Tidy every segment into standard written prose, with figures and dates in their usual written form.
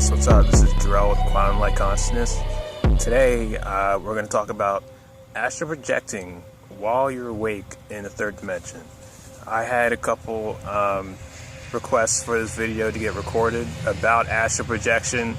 What's up? This is Jarrell with Quantum Light Consciousness. Today, we're going to talk about astral projecting while you're awake in the third dimension. I had a couple requests for this video to get recorded about astral projection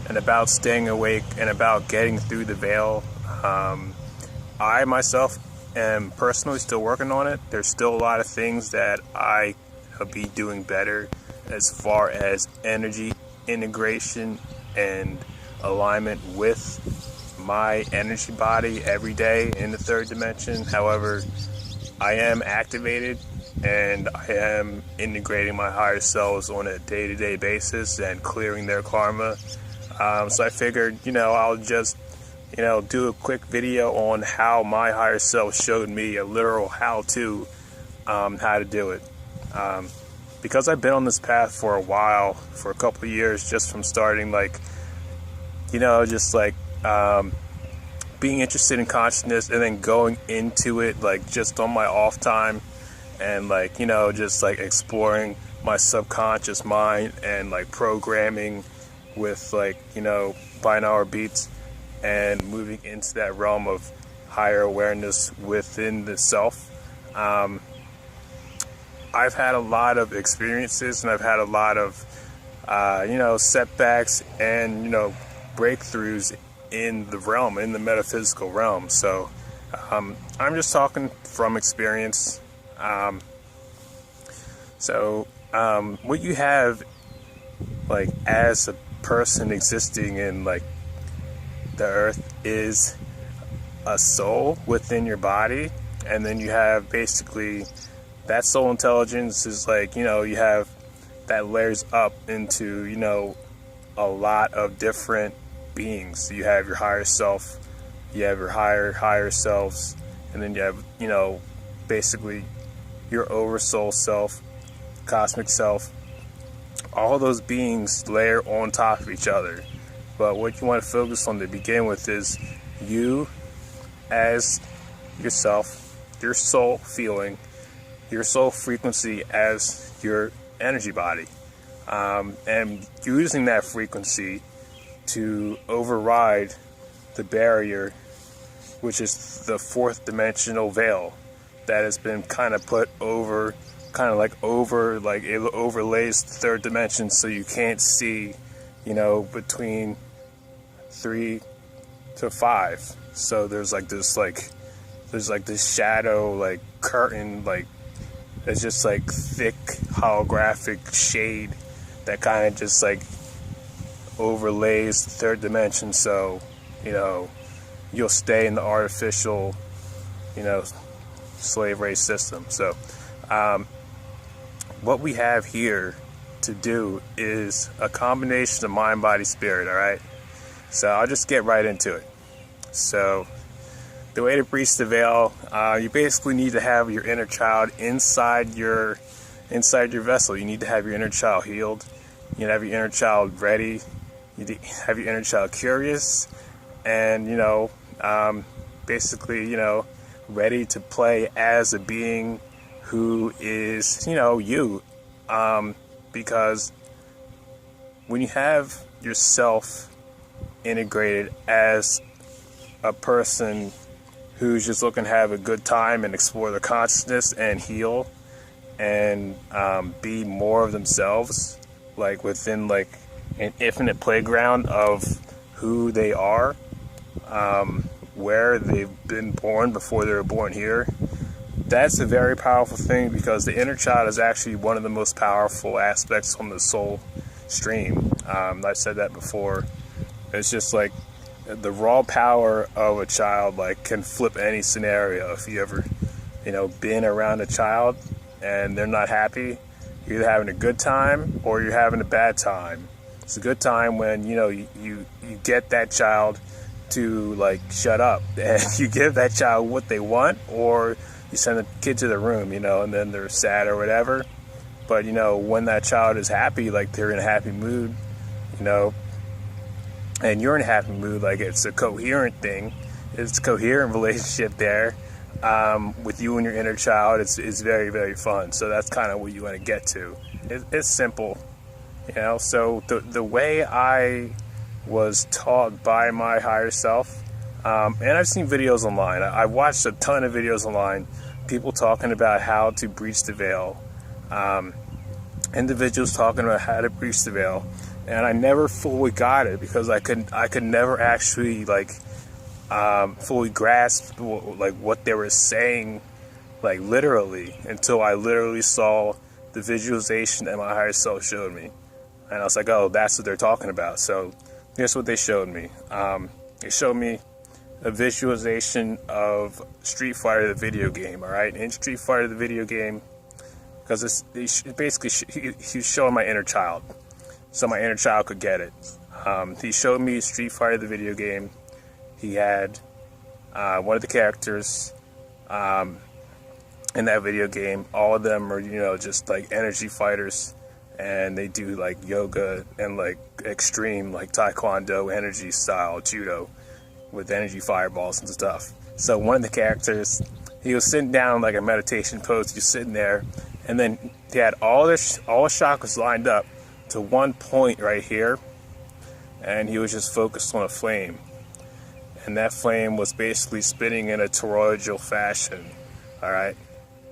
and about staying awake and about getting through the veil. I myself am personally still working on it. There's still a lot of things that I could be doing better as far as energy integration and alignment with my energy body every day in the third dimension. However, I am activated and I am integrating my higher selves on a day-to-day basis and clearing their karma. So I figured, I'll just, do a quick video on how my higher self showed me a literal how-to, how to do it. Because I've been on this path for a while, for a couple of years, just from starting being interested in consciousness and then going into it just on my off time and exploring my subconscious mind and programming with binaural beats and moving into that realm of higher awareness within the self. I've had a lot of experiences and I've had a lot of, setbacks and, breakthroughs in the realm, in the metaphysical realm. So I'm just talking from experience. What you have, as a person existing in, the earth is a soul within your body. And then you have basically that soul intelligence is you have that layers up into, a lot of different beings. You have your higher self, you have your higher selves, and then you have, basically your oversoul self, cosmic self. All those beings layer on top of each other. But what you want to focus on to begin with is you as yourself, your soul feeling, your soul frequency as your energy body, and using that frequency to override the barrier, which is the fourth dimensional veil that has been kind of put over, it overlays the third dimension, so you can't see, between 3 to 5. So there's this shadow, curtain, it's just thick holographic shade that kind of just overlays the third dimension, so you'll stay in the artificial slave race system. So what we have here to do is a combination of mind, body, spirit. All right, so I'll just get right into it. So the way to breach the veil, you basically need to have your inner child inside your vessel. You need to have your inner child healed. You need to have your inner child ready. You need to have your inner child curious, and ready to play as a being who is you. Because when you have yourself integrated as a person who's just looking to have a good time and explore their consciousness and heal and be more of themselves, within an infinite playground of who they are, where they've been born before they were born here. That's a very powerful thing, because the inner child is actually one of the most powerful aspects on the soul stream. I've said that before. It's just the raw power of a child can flip any scenario. If you ever been around a child and they're not happy, you're either having a good time or you're having a bad time. It's a good time when you get that child to shut up, and you give that child what they want, or you send the kid to the room, and then they're sad or whatever. But when that child is happy, they're in a happy mood, and you're in a happy mood, it's a coherent thing. It's a coherent relationship there. With you and your inner child, it's very, very fun. So that's kind of what you want to get to. It's simple. So the way I was taught by my higher self, and I've seen videos online. I watched a ton of videos online, people talking about how to breach the veil, individuals talking about how to breach the veil, and I never fully got it because I could never actually fully grasp what they were saying, literally, until I literally saw the visualization that my higher self showed me. And I was like, oh, that's what they're talking about. So here's what they showed me. They showed me a visualization of Street Fighter, the video game, all right? In Street Fighter, the video game, because he was showing my inner child, so my inner child could get it. He showed me Street Fighter, the video game. He had one of the characters in that video game. All of them are, just like energy fighters, and they do like yoga and like extreme like taekwondo energy style judo with energy fireballs and stuff. So one of the characters, he was sitting down like a meditation pose, just sitting there, and then he had all chakras lined up to one point right here, and he was just focused on a flame, and that flame was basically spinning in a toroidal fashion, all right,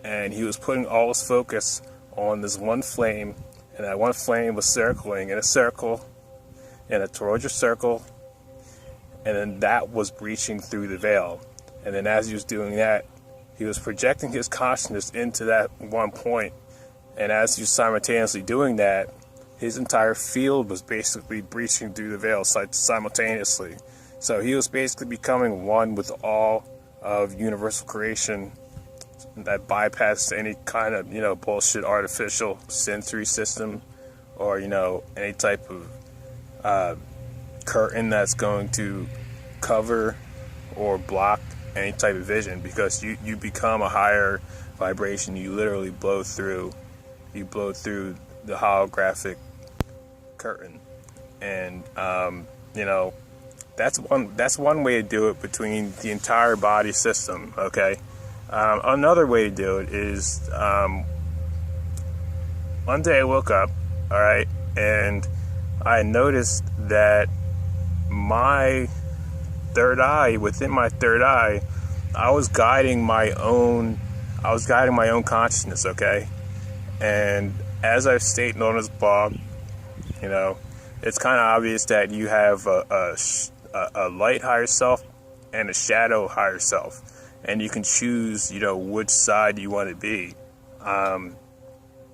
and he was putting all his focus on this one flame, and that one flame was circling in a circle, in a toroidal circle, and then that was breaching through the veil. And then as he was doing that, he was projecting his consciousness into that one point, and as he was simultaneously doing that, his entire field was basically breaching through the veil simultaneously. So he was basically becoming one with all of universal creation that bypassed any kind of, bullshit artificial sensory system, or, any type of curtain that's going to cover or block any type of vision, because you become a higher vibration. You literally blow through the holographic curtain, and that's one way to do it between the entire body system. Okay. Another way to do it is, one day I woke up, all right, and I noticed that within my third eye, I was guiding my own consciousness, okay? And as I've stated on this blog, it's kind of obvious that you have a light higher self and a shadow higher self, and you can choose, which side you want to be.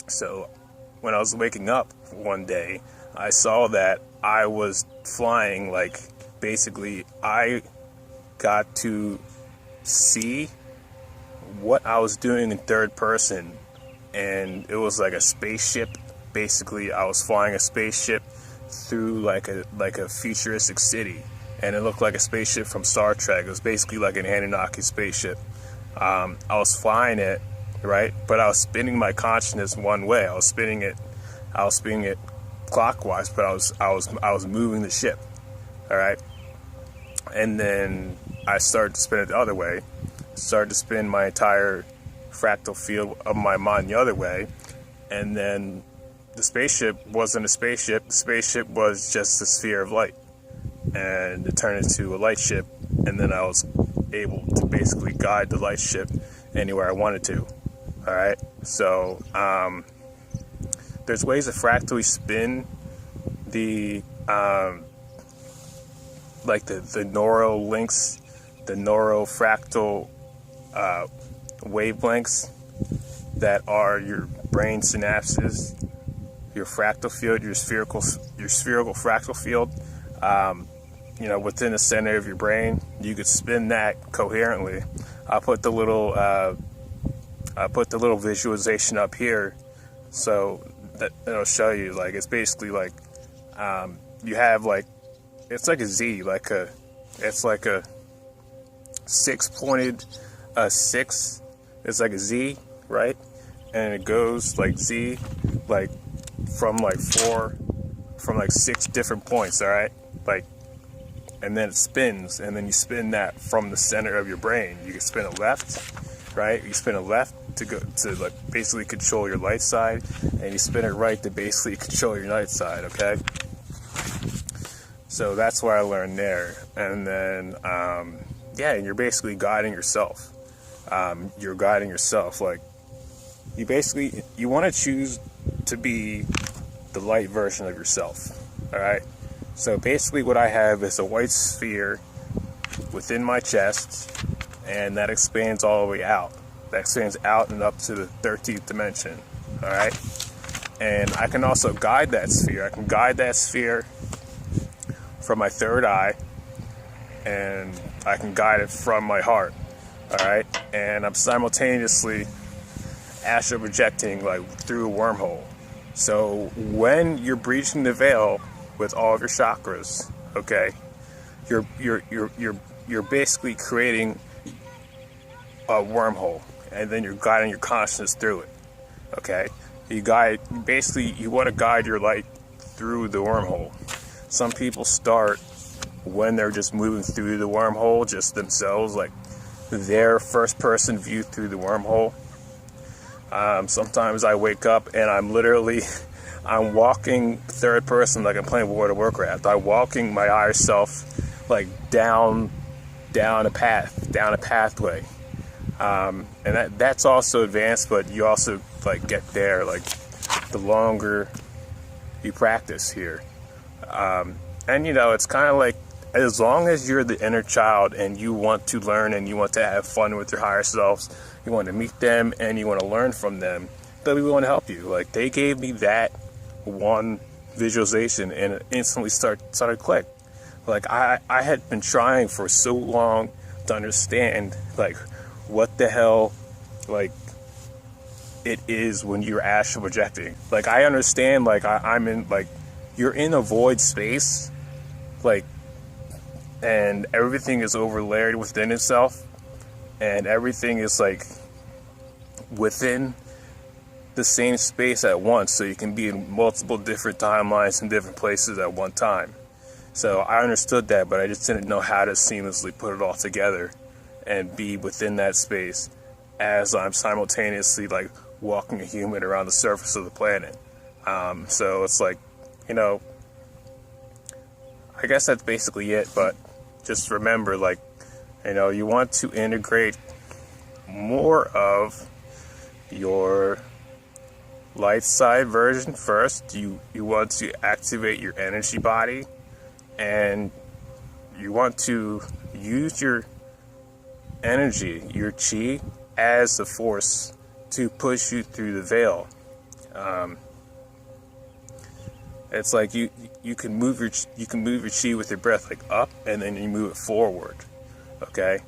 So when I was waking up one day, I saw that I was flying, basically I got to see what I was doing in third person, and it was like a spaceship. Basically, I was flying a spaceship through like a futuristic city, and it looked like a spaceship from Star Trek. It was basically like an Anunnaki spaceship. I was flying it, right? But I was spinning my consciousness one way. I was spinning it clockwise, but I was moving the ship, all right? And then I started to spin it the other way. Started to spin my entire fractal field of my mind the other way, and then the spaceship wasn't a spaceship. The spaceship was just a sphere of light, and it turned into a light ship, and then I was able to basically guide the light ship anywhere I wanted to. All right, so there's ways to fractally spin the the neural links, the neural fractal wavelengths that are your brain synapses, your fractal field, your spherical fractal field. Within the center of your brain, you could spin that coherently. I put the little visualization up here, so that it'll show you. It's basically you have it's like a Z, it's like a six-pointed six. It's like a Z, right? And it goes like Z, from six different points, all right? And then it spins, and then you spin that from the center of your brain. You can spin it left, right? You spin it left, to go to like basically control your light side, and you spin it right to basically control your night side. Okay, so that's what I learned there. And then yeah, and you're basically guiding yourself. You're guiding yourself. Like you want to choose to be the light version of yourself. All right. So basically, what I have is a white sphere within my chest, and that expands all the way out. That expands out and up to the 13th dimension. All right. And I can also guide that sphere. I can guide that sphere from my third eye, and I can guide it from my heart. All right. And I'm simultaneously astral projecting like through a wormhole. So when you're breaching the veil with all of your chakras, okay, you're basically creating a wormhole, and then you're guiding your consciousness through it. Okay, you want to guide your light through the wormhole. Some people start when they're just moving through the wormhole, just themselves, like their first person view through the wormhole. Sometimes I wake up and I'm walking third person like I'm playing World of Warcraft. I'm walking my higher self like down a pathway. And that's also advanced, but you also like get there like the longer you practice here. And you know, it's kind of like, as long as you're the inner child and you want to learn and you want to have fun with your higher selves, you want to meet them and you want to learn from them, they'll be willing to help you. Like, they gave me that one visualization and it instantly started to click. Like, I had been trying for so long to understand, like, what the hell, like, it is when you're astral projecting. Like, I understand, like, I'm in, like, you're in a void space, like, and everything is overlaid within itself, and everything is like within the same space at once, so you can be in multiple different timelines and different places at one time. So I understood that, but I just didn't know how to seamlessly put it all together and be within that space as I'm simultaneously like walking a human around the surface of the planet. So it's like, you know, I guess that's basically it, but just remember, like, you know, you want to integrate more of your light side version first. You want to activate your energy body, and you want to use your energy, your chi, as the force to push you through the veil. It's like you can move your chi with your breath, like up, and then you move it forward. Okay,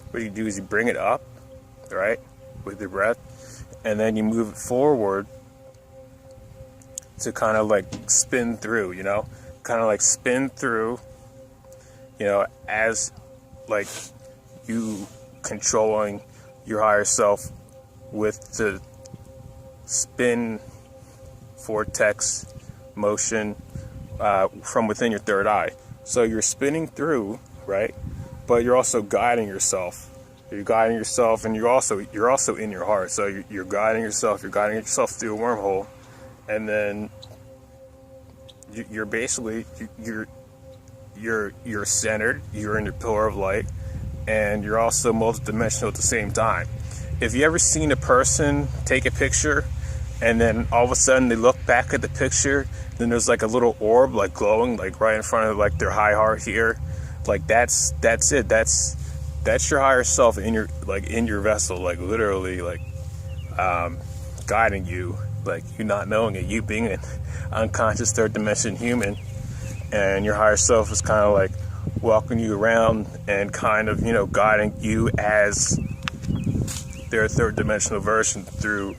what you do is you bring it up, right, with your breath, and then you move it forward to kind of like spin through. You know, kind of like spin through. You know, as like you controlling your higher self with the spin vortex motion from within your third eye. So you're spinning through, right? But you're also guiding yourself. You're guiding yourself, and you're also in your heart. So you're guiding yourself. You're guiding yourself through a wormhole, and then you're basically you're centered. You're in your pillar of light, and you're also multidimensional at the same time. If you ever seen a person take a picture, and then all of a sudden they look back at the picture, then there's like a little orb like glowing like right in front of like their high heart here. Like that's it. That's your higher self in your vessel, like literally like guiding you, like you not knowing it, you being an unconscious third dimension human, and your higher self is kind of like walking you around and kind of, you know, guiding you as their third dimensional version through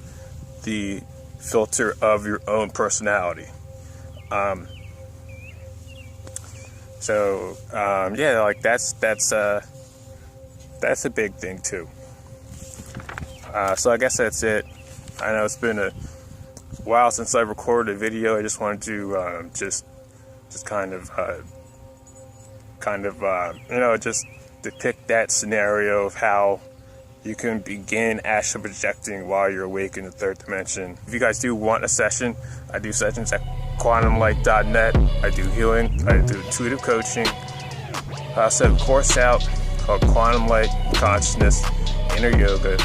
the filter of your own personality. Yeah, like that's a big thing too. So I guess that's it. I know it's been a while since I recorded a video. I just wanted to just kind of you know, just depict that scenario of how you can begin astral projecting while you're awake in the third dimension. If you guys do want a session, I do sessions at quantumlight.net. I do healing, I do intuitive coaching. I also have a course out called Quantum Light Consciousness Inner Yoga.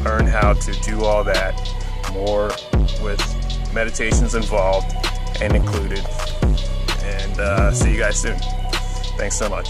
Learn how to do all that, more with meditations involved and included. And see you guys soon. Thanks so much.